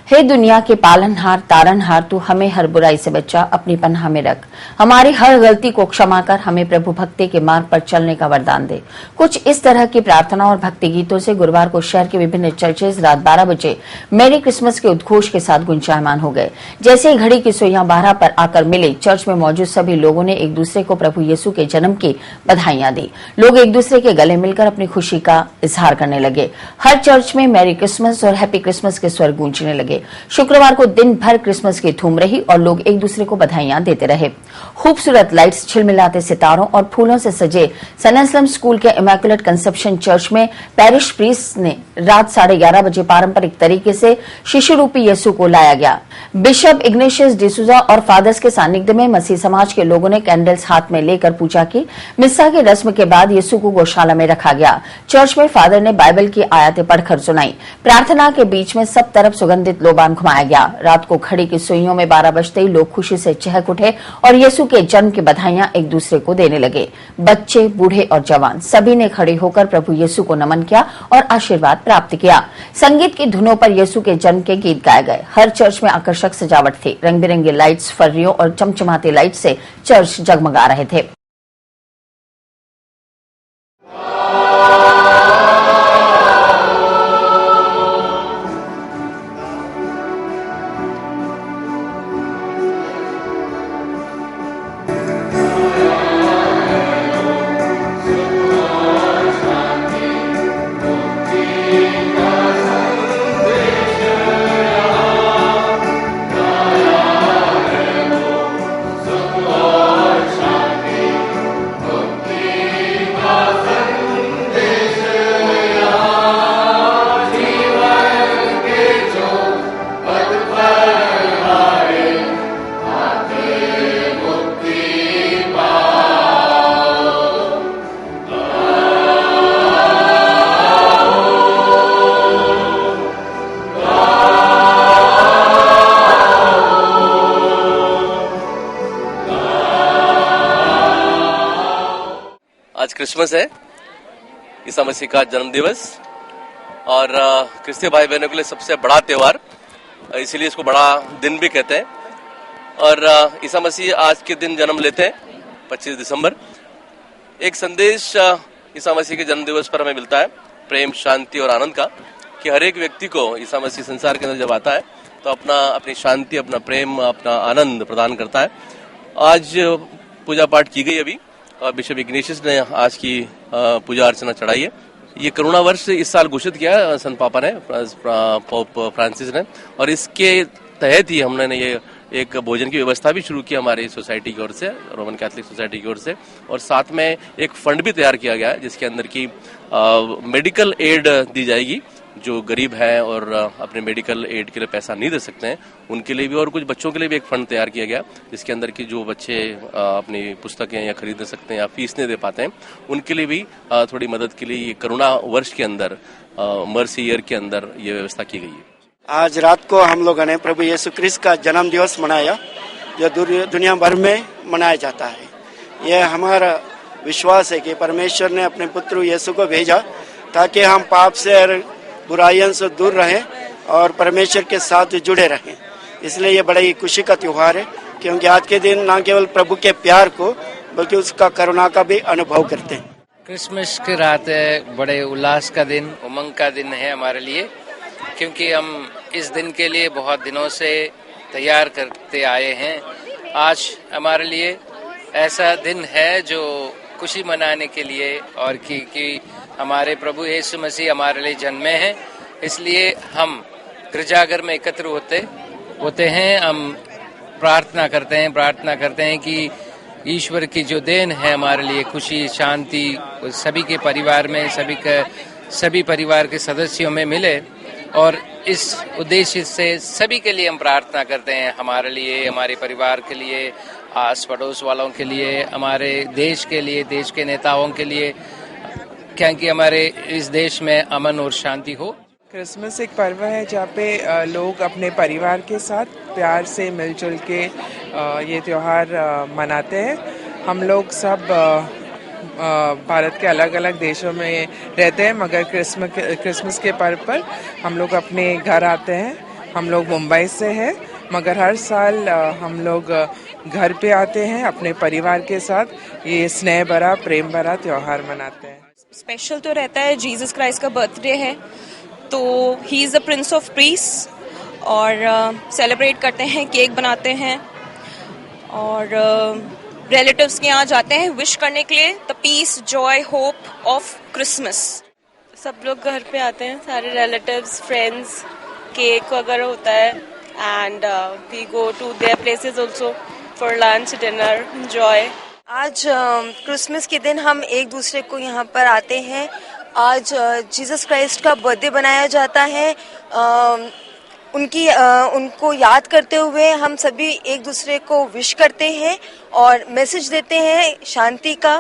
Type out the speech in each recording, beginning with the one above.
हे दुनिया के पालनहार तारनहार, तू हमें हर बुराई से बचा, अपनी पनाह में रख। हमारी हर गलती को क्षमा कर, हमें प्रभु भक्ति के मार्ग पर चलने का वरदान दे। कुछ इस तरह की प्रार्थना और भक्ति गीतों से गुरुवार को शहर के विभिन्न चर्चेज रात 12 बजे मेरी क्रिसमस के उद्घोष के साथ गुंजायमान हो गए। जैसे ही घड़ी की सुइयां 12 पर आकर मिली, चर्च में मौजूद सभी लोगों ने एक दूसरे को प्रभु यीशु के जन्म की बधाइयां दी। लोग एक दूसरे के गले मिलकर अपनी खुशी का इजहार करने लगे। हर चर्च में मैरी क्रिसमस और हैप्पी क्रिसमस के स्वर गूंजने लगे। शुक्रवार को दिन भर क्रिसमस की धूम रही और लोग एक दूसरे को बधाइयां देते रहे। खूबसूरत लाइट्स, झिलमिलाते सितारों और फूलों से सजे सन एंसलम स्कूल के इमैकुलेट कंसेप्शन चर्च में पैरिश प्रीस्ट ने रात 11:30 बजे पारंपरिक तरीके से शिशु रूपी यीशु को लाया गया। बिशप इग्नेशियस डिसूजा और फादर्स के सानिध्य में मसीह समाज के लोगों ने कैंडल्स हाथ में लेकर पूजा की। मिस्सा की रस्म के बाद यीशु को गौशाला में रखा गया। चर्च में फादर ने बाइबल की आयतें पढ़कर सुनाई। प्रार्थना के बीच में सब तरफ सुगंधित लोबान घुमाया गया। रात को घड़ी की सुइयों में 12 बजते ही लोग खुशी से चहक उठे और यीशु के जन्म की बधाइयां एक दूसरे को देने लगे। बच्चे, बूढ़े और जवान सभी ने खड़े होकर प्रभु यीशु को नमन किया और आशीर्वाद प्राप्त किया। संगीत की धुनों पर यीशु के जन्म के गीत गाए गए। हर चर्च में आकर्षक सजावट थी। रंग बिरंगे लाइट्स, फर्रियों और चमचमाती लाइट से चर्च जगमगा रहे थे। आज क्रिसमस है, ईसा मसीह का जन्म दिवस और क्रिस्तीय भाई बहनों के लिए सबसे बड़ा त्योहार, इसीलिए इसको बड़ा दिन भी कहते हैं। और ईसा मसीह आज के दिन जन्म लेते हैं 25 दिसंबर। एक संदेश ईसा मसीह के जन्म दिवस पर हमें मिलता है, प्रेम, शांति और आनंद का, कि हर एक व्यक्ति को ईसा मसीह संसार के अंदर जब आता है तो अपनी शांति, अपना प्रेम, अपना आनंद प्रदान करता है। आज पूजा पाठ की गई अभी और बिशप इग्नेशियस ने आज की पूजा अर्चना चढ़ाई है। ये करुणा वर्ष इस साल घोषित किया संत पापा ने, पोप फ्रांसिस ने, और इसके तहत ही हमने ये एक भोजन की व्यवस्था भी शुरू की हमारी सोसाइटी की ओर से, रोमन कैथोलिक सोसाइटी की ओर से। और साथ में एक फंड भी तैयार किया गया है जिसके अंदर की मेडिकल एड दी जाएगी। जो गरीब हैं और अपने मेडिकल एड के लिए पैसा नहीं दे सकते हैं उनके लिए भी, और कुछ बच्चों के लिए भी एक फंड तैयार किया गया जिसके अंदर की जो बच्चे अपनी पुस्तकें या खरीद नहीं सकते हैं या फीस नहीं दे पाते हैं उनके लिए भी थोड़ी मदद के लिए ये करुणा वर्ष के अंदर, मर्सी ईयर के अंदर ये व्यवस्था की गई है। आज रात को हम लोगों ने प्रभु यीशु क्रिस्त का जन्म दिवस मनाया, जो दुनिया भर में मनाया जाता है। यह हमारा विश्वास है कि परमेश्वर ने अपने पुत्र यीशु को भेजा ताकि हम पाप से और बुराइयों से दूर रहें और परमेश्वर के साथ जुड़े रहें। इसलिए ये बड़ी खुशी का त्योहार है, क्योंकि आज के दिन न केवल प्रभु के प्यार को बल्कि उसका करुणा का भी अनुभव करते हैं। क्रिसमस की रात है, बड़े उल्लास का दिन, उमंग का दिन है हमारे लिए, क्योंकि हम इस दिन के लिए बहुत दिनों से तैयार करते आए हैं। आज हमारे लिए ऐसा दिन है जो खुशी मनाने के लिए, और कि हमारे प्रभु यीशु मसीह हमारे लिए जन्मे हैं, इसलिए हम गिरजाघर में एकत्र होते हैं। हम प्रार्थना करते हैं कि ईश्वर की जो देन है हमारे लिए, खुशी, शांति सभी के परिवार में, सभी परिवार के सदस्यों में मिले। और इस उद्देश्य से सभी के लिए हम प्रार्थना करते हैं, हमारे लिए, हमारे परिवार के लिए, आस पड़ोस वालों के लिए, हमारे देश के लिए, देश के नेताओं के लिए, क्योंकि हमारे इस देश में अमन और शांति हो। क्रिसमस एक पर्व है जहाँ पे लोग अपने परिवार के साथ प्यार से मिलजुल के ये त्यौहार मनाते हैं। हम लोग सब भारत के अलग अलग देशों में रहते हैं, मगर क्रिसमस के पर्व पर हम लोग अपने घर आते हैं हम लोग मुंबई से हैं, मगर हर साल हम लोग घर पे आते हैं अपने परिवार के साथ। ये स्नेह भरा प्रेम भरा त्योहार मनाते हैं। स्पेशल तो रहता है, जीसस क्राइस्ट का बर्थडे है तो he is the Prince of peace, और सेलिब्रेट करते हैं, केक बनाते हैं और रिलेटिव्स के यहाँ जाते हैं विश करने के लिए, the peace joy hope of Christmas. सब लोग घर पे आते हैं, सारे रिलेटिव्स फ्रेंड्स, केक वगैरह होता है and we go to there places also for lunch dinner enjoy. आज क्रिसमस के दिन हम एक दूसरे को यहाँ पर आते हैं। आज जीसस क्राइस्ट का बर्थडे बनाया जाता है। उनको याद करते हुए हम सभी एक दूसरे को विश करते हैं और मैसेज देते हैं शांति का,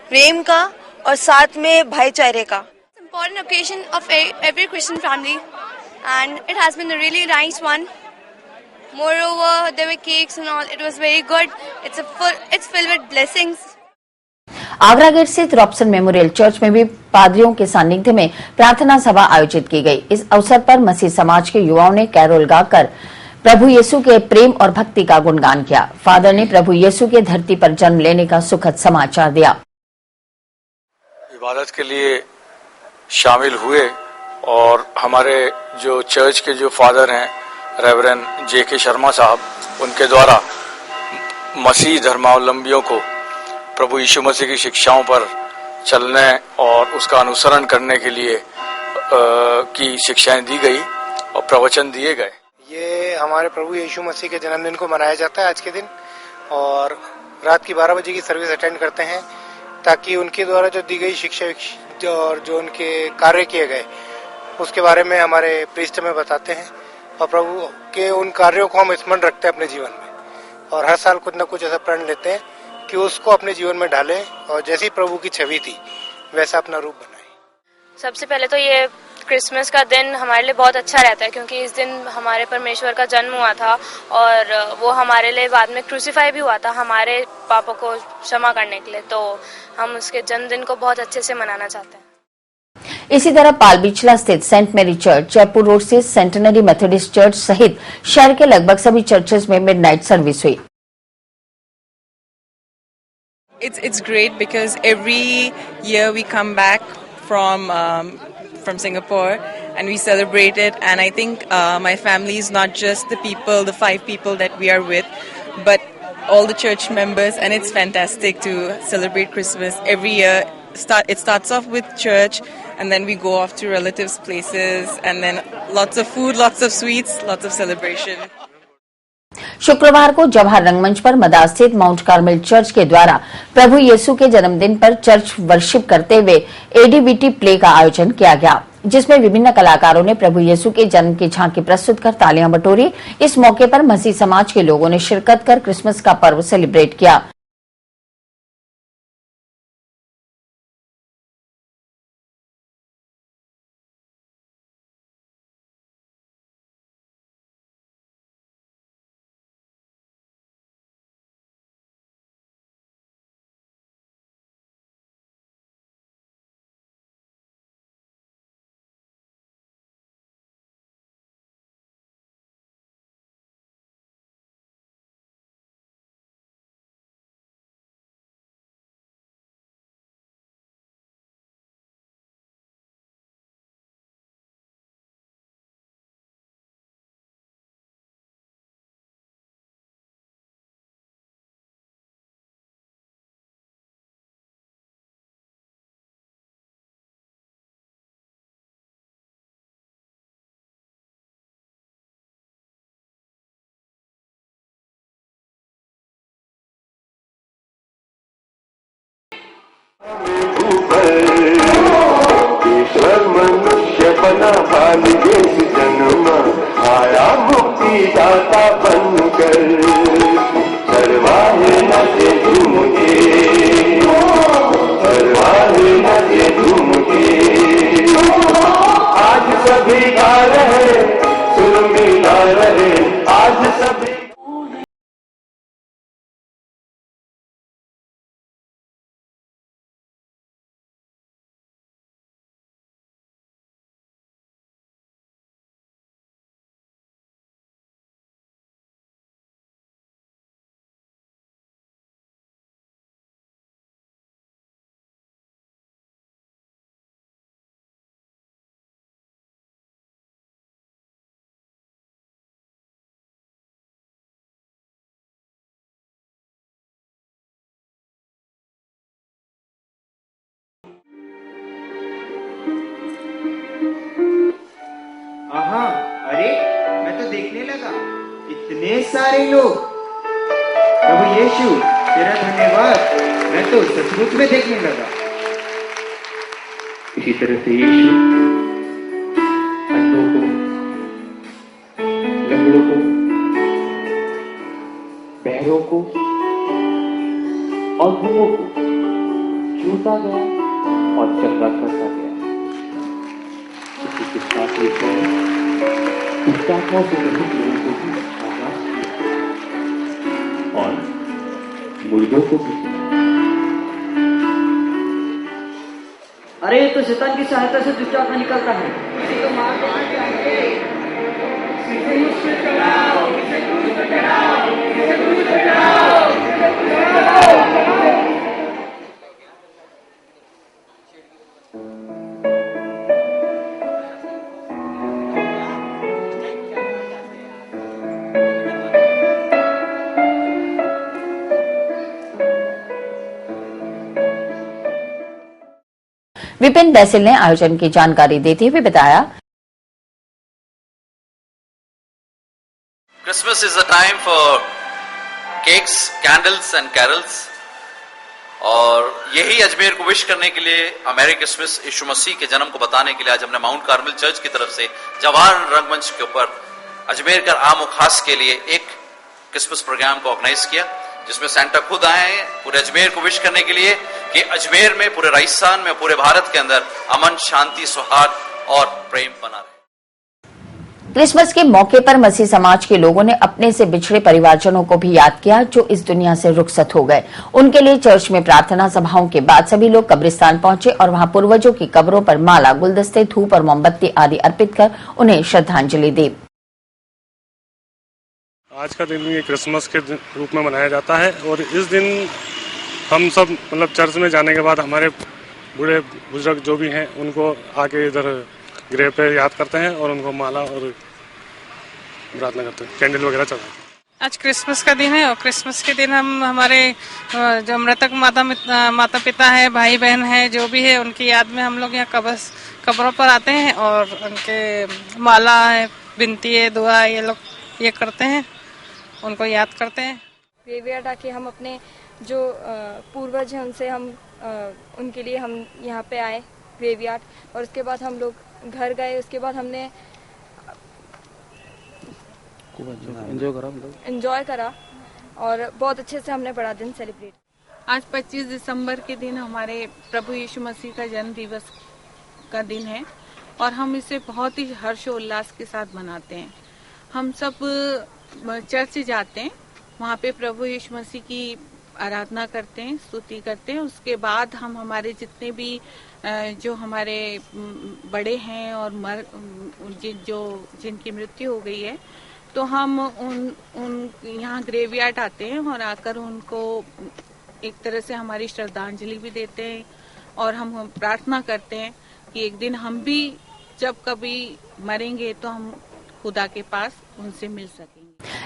प्रेम का और साथ में भाईचारे का। Important occasion of every Christian family, and it has been a really nice one. Moreover, there were cakes and all. It was very good. It's filled with blessings. Agra gate स्थित रॉबसन मेमोरियल चर्च में भी पादरियों के सानिध्य में प्रार्थना सभा आयोजित की गई। इस अवसर पर मसीह समाज के युवाओं ने कैरोल गाकर प्रभु यीशु के प्रेम और भक्ति का गुणगान किया। फादर ने प्रभु यीशु के धरती पर जन्म लेने का सुखद समाचार दिया। इबादत के लिए शामिल हुए और हमारे जो चर्च के जो फादर हैं रेवरेंड जे.के. शर्मा साहब, उनके द्वारा मसीह धर्मावलंबियों को प्रभु यीशु मसीह की शिक्षाओं पर चलने और उसका अनुसरण करने के लिए की शिक्षाएं दी गई और प्रवचन दिए गए। ये हमारे प्रभु यीशु मसीह के जन्मदिन को मनाया जाता है आज के दिन, और रात की 12 बजे की सर्विस अटेंड करते हैं ताकि उनके द्वारा जो दी गई शिक्षा और जो उनके कार्य किए गए उसके बारे में हमारे प्रीस्ट में बताते हैं और प्रभु के उन कार्यों को हम स्मरण रखते हैं अपने जीवन में, और हर साल कुछ न कुछ ऐसा प्रण लेते हैं कि उसको अपने जीवन में डालें और जैसी प्रभु की छवि थी वैसा अपना रूप बनाएं। सबसे पहले तो ये क्रिसमस का दिन हमारे लिए बहुत अच्छा रहता है क्योंकि इस दिन हमारे परमेश्वर का जन्म हुआ था और वो हमारे लिए बाद में क्रूसीफाई भी हुआ था हमारे पापों को क्षमा करने के लिए, तो हम उसके जन्मदिन को बहुत अच्छे से मनाना चाहते हैं। इसी तरह पालबिचला स्थित सेंट मेरी चर्च, जयपुर रोड स्थित सेंटेनरी मेथोडिस्ट चर्च सहित शहर के लगभग सभी चर्चेज में मिडनाइट सर्विस हुई। It's great because every year we come back from Singapore and we celebrate it, and I think my family is not just the 5 people that we are with, but all the church members, and it's fantastic to celebrate Christmas every year. It starts off with church and then we go off to relatives' places and then lots of food, lots of sweets, lots of celebration. शुक्रवार को जवाहर रंगमंच पर मदार स्थित mount Carmel church के द्वारा प्रभु यीशु के जन्मदिन पर चर्च वर्शिप करते हुए एडीबीटी प्ले का आयोजन किया गया, जिसमें विभिन्न कलाकारों ने प्रभु यीशु के जन्म की झांकी प्रस्तुत कर तालियां बटोरी। इस मौके पर मसीह समाज के लोगों ने शिरकत कर क्रिसमस का पर्व सेलिब्रेट किया। ईश्वर मनुष्य बना बालिदेश जन्म आया मुक्ति दाता बनकर सर्वाहे नचे झूम के सर्वाहे नचे झूम के आज सभी गा रहे सुर मिला रहे आज सभी इतने सारे लोग। प्रभु यीशु तेरा धन्यवाद, मैं तो सचमुच में देखने लगा। इसी तरह से यीशु अंधों को, लंगड़ों को, बहरों को और गूंगों को छूता गया और चंगा करता गया। इसी के साथ ही दुष्टात्माओं से ग्रसित लोगों को भी आगाज किया और मुर्दों को भी। अरे ये तो शैतान की सहायता से दुष्टात्मा निकलता है। इसी को मार देना चाहिए। इसे क्रूस पे चढ़ाओ, इसे क्रूस पे चढ़ाओ, इसे क्रूस पे चढ़ाओ, इसे क्रूस पे चढ़ाओ। विपिन बैसिल ने आयोजन की जानकारी देते हुए बताया, Christmas is a time for cakes, candles and carols. और यही अजमेर को विश करने के लिए मैरी क्रिसमस यीशु मसीह के जन्म को बताने के लिए आज हमने माउंट कार्मेल चर्च की तरफ से जवाहर रंगमंच के ऊपर अजमेर का आम और खास के लिए एक क्रिसमस प्रोग्राम को ऑर्गेनाइज किया, जिसमें सेंटा खुद आए हैं पूरे अजमेर को विश करने के लिए कि अजमेर में, पूरे राजस्थान में, पूरे भारत के अंदर अमन, शांति, सौहार्द और प्रेम बना रहे। क्रिसमस के मौके पर मसीह समाज के लोगों ने अपने से बिछड़े परिवारजनों को भी याद किया जो इस दुनिया से रुखसत हो गए। उनके लिए चर्च में प्रार्थना सभाओं के बाद सभी लोग कब्रिस्तान पहुंचे और वहां पूर्वजों की कब्रों पर माला, गुलदस्ते, धूप और मोमबत्ती आदि अर्पित कर उन्हें श्रद्धांजलि दी। आज का दिन भी क्रिसमस के रूप में मनाया जाता है और इस दिन हम सब मतलब चर्च में जाने के बाद हमारे बूढ़े बुजुर्ग जो भी हैं उनको आके इधर ग्रेव पे याद करते हैं और उनको माला और प्रार्थना करते हैं, कैंडल वगैरह चलाते हैं। आज क्रिसमस का दिन है और क्रिसमस के दिन हम हमारे जो मृतक माता पिता है, भाई बहन है, जो भी है, उनकी याद में हम लोग यहाँ कब्रों पर आते हैं और उनके माला है, विनती है, दुआ ये लोग ये करते हैं, उनको याद करते हैं। ग्रेवयार्ड आके हम अपने जो पूर्वज हैं उनसे हम उनके लिए हम यहाँ पे आए ग्रेवयार्ड, और उसके बाद हम लोग घर गए। उसके बाद हमने एंजॉय करा और बहुत अच्छे से हमने बड़ा दिन सेलिब्रेट। आज 25 दिसंबर के दिन हमारे प्रभु यीशु मसीह का जन्म दिवस का दिन है और हम इसे बहुत ही हर्षोल्लास के साथ मनाते हैं। हम सब चर्च जाते हैं, वहाँ पे प्रभु यीशु मसीह की आराधना करते हैं, स्तुति करते हैं। उसके बाद हम हमारे जितने भी जो हमारे बड़े हैं और जिनकी मृत्यु हो गई है, तो हम उन यहाँ ग्रेवयार्ड आते हैं और आकर उनको एक तरह से हमारी श्रद्धांजलि भी देते हैं और हम प्रार्थना करते हैं कि एक दिन हम भी जब कभी मरेंगे तो हम खुदा के पास उनसे मिल सकेंगे।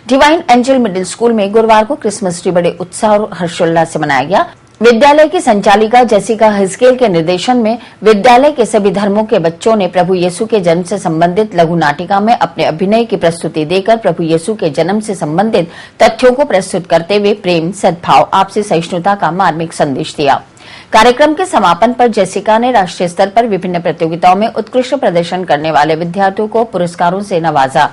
डिवाइन एंजल मिडिल स्कूल में गुरुवार को क्रिसमस ट्री बड़े उत्साह और हर्षोल्लास से मनाया गया। विद्यालय की संचालिका जेसिका हिजकेल के निर्देशन में विद्यालय के सभी धर्मों के बच्चों ने प्रभु यीशु के जन्म से संबंधित लघु नाटिका में अपने अभिनय की प्रस्तुति देकर प्रभु यीशु के जन्म से संबंधित तथ्यों को प्रस्तुत करते हुए प्रेम, सद्भाव, आपसी सहिष्णुता का मार्मिक संदेश दिया। कार्यक्रम के समापन पर जेसिका ने राष्ट्रीय स्तर पर विभिन्न प्रतियोगिताओं में उत्कृष्ट प्रदर्शन करने वाले विद्यार्थियों को पुरस्कारों से नवाजा।